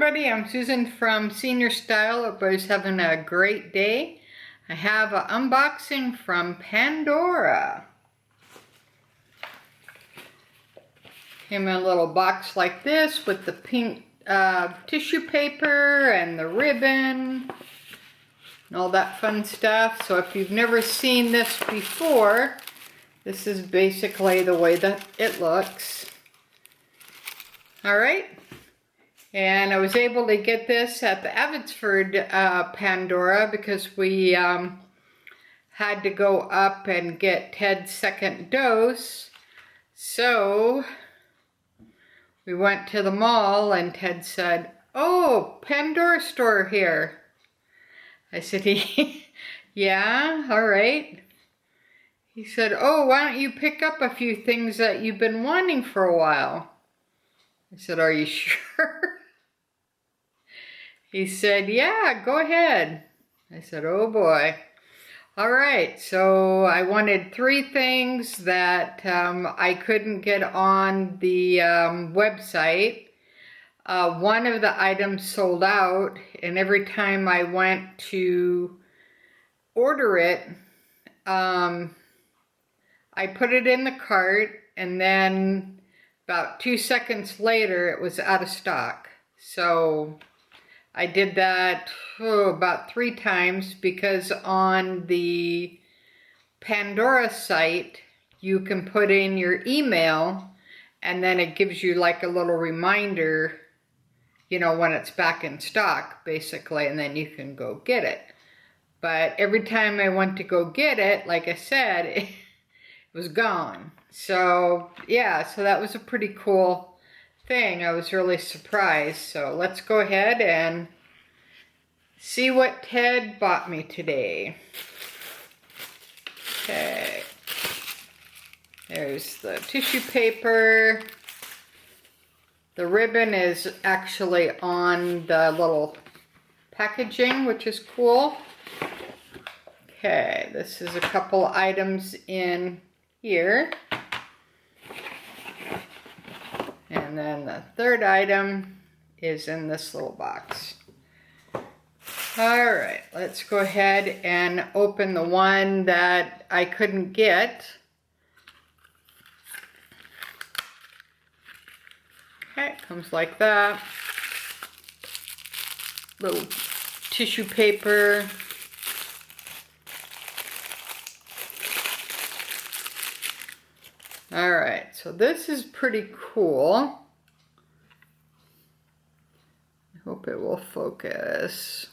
everybody, I'm Susan from Senior Style. Everybody's having a great day. I have an unboxing from Pandora. Came in a little box like this with the pink tissue paper and the ribbon and all that fun stuff. So if you've never seen this before, this is basically the way that it looks. Alright. And I was able to get this at the Abbotsford Pandora because we had to go up and get Ted's second dose. So we went to the mall and Ted said, "Oh, Pandora store here." I said, "Yeah, all right." He said, "Oh, why don't you pick up a few things that you've been wanting for a while?" I said, "Are you sure?" He said, "Yeah, go ahead." I said, "Oh boy." All right, so I wanted 3 things that I couldn't get on the website. One of the items sold out, and every time I went to order it, I put it in the cart, and then about 2 seconds later, it was out of stock. So I did that about 3 times because on the Pandora site, you can put in your email and then it gives you like a little reminder, you know, when it's back in stock, basically, and then you can go get it. But every time I went to go get it, like I said, it was gone. So yeah, so that was a pretty cool thing. I was really surprised. So let's go ahead and see what Ted bought me today. Okay. There's the tissue paper. The ribbon is actually on the little packaging, which is cool. Okay, this is a couple items in here. And then the third item is in this little box. Alright, let's go ahead and open the one that I couldn't get. Okay, it comes like that. Little tissue paper. Alright, so this is pretty cool. I hope it will focus.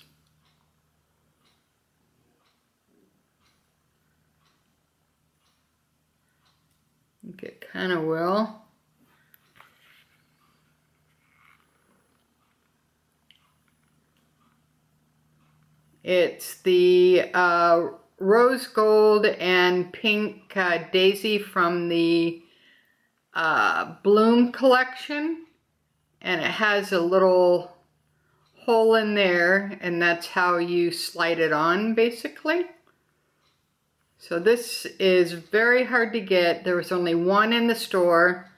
I think it kind of will. It's the rose gold and pink daisy from the Bloom collection, and it has a little hole in there, and that's how you slide it on, basically. So this is very hard to get. There was only one in the store,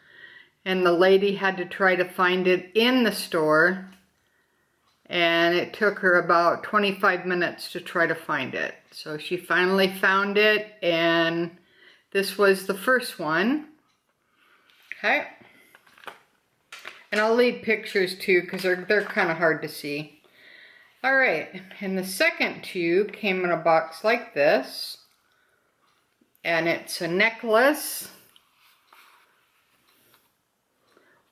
and the lady had to try to find it in the store, and it took her about 25 minutes to try to find it. So she finally found it, and this was the first one. Okay. And I'll leave pictures too, because they're kind of hard to see. All right, and the second 2 came in a box like this. And it's a necklace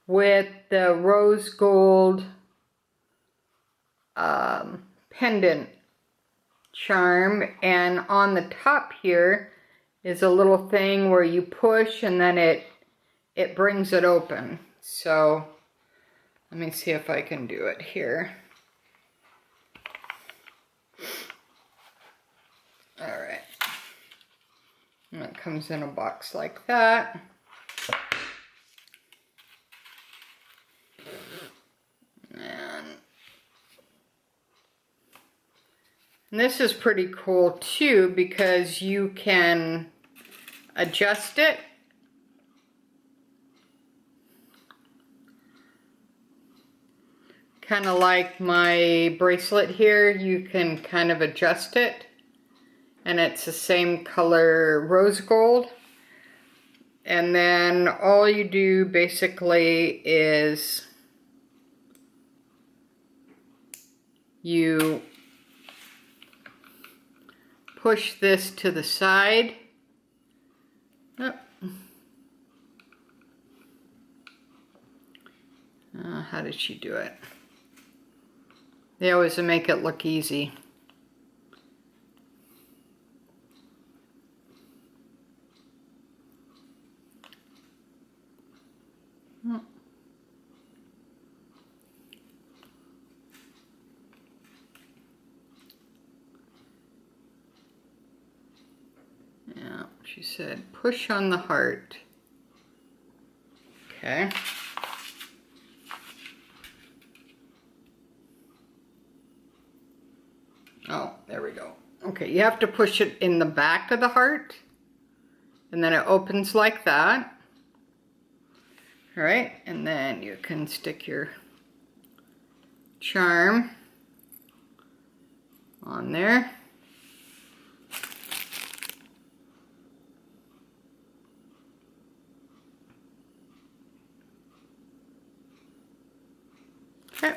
with the rose gold pendant charm, and on the top here is a little thing where you push and then it brings it open. So let me see if I can do it here. All right. And it comes in a box like that. And this is pretty cool too, because you can adjust it. kind of like my bracelet here, you can kind of adjust it. And it's the same color rose gold. And then all you do basically is you push this to the side. Oh. How did she do it? They always make it look easy. Oh. Yeah, she said push on the heart. Okay. Oh, there we go. Okay, you have to push it in the back of the heart, and then it opens like that. All right, and then you can stick your charm on there. Okay.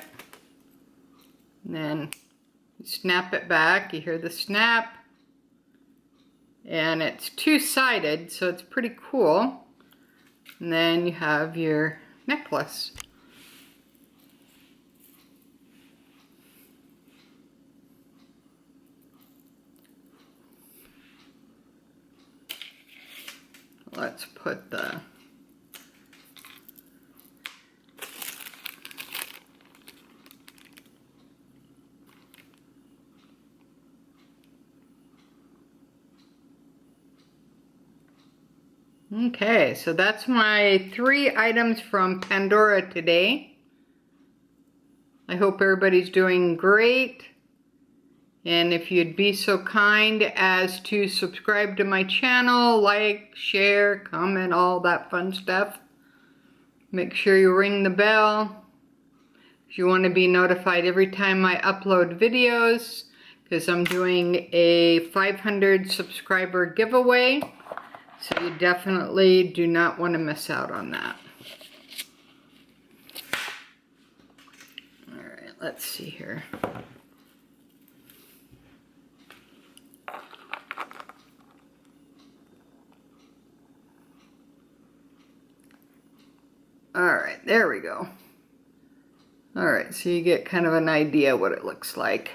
And then you snap it back. You hear the snap. And it's two-sided, so it's pretty cool. And then you have your necklace. Let's put the Okay, so that's my 3 items from Pandora today. I hope everybody's doing great. And if you'd be so kind as to subscribe to my channel, like, share, comment, all that fun stuff. Make sure you ring the bell if you want to be notified every time I upload videos, because I'm doing a 500 subscriber giveaway. So you definitely do not want to miss out on that. All right, let's see here. All right, there we go. All right, so you get kind of an idea what it looks like.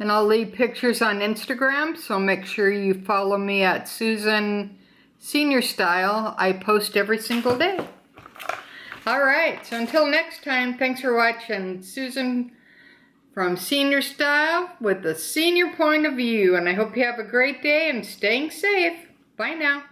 And I'll leave pictures on Instagram, so make sure you follow me at susansrstyle. I post every single day. All right, so until next time, thanks for watching. Susan from Senior Style with the senior point of view. And I hope you have a great day and staying safe. Bye now.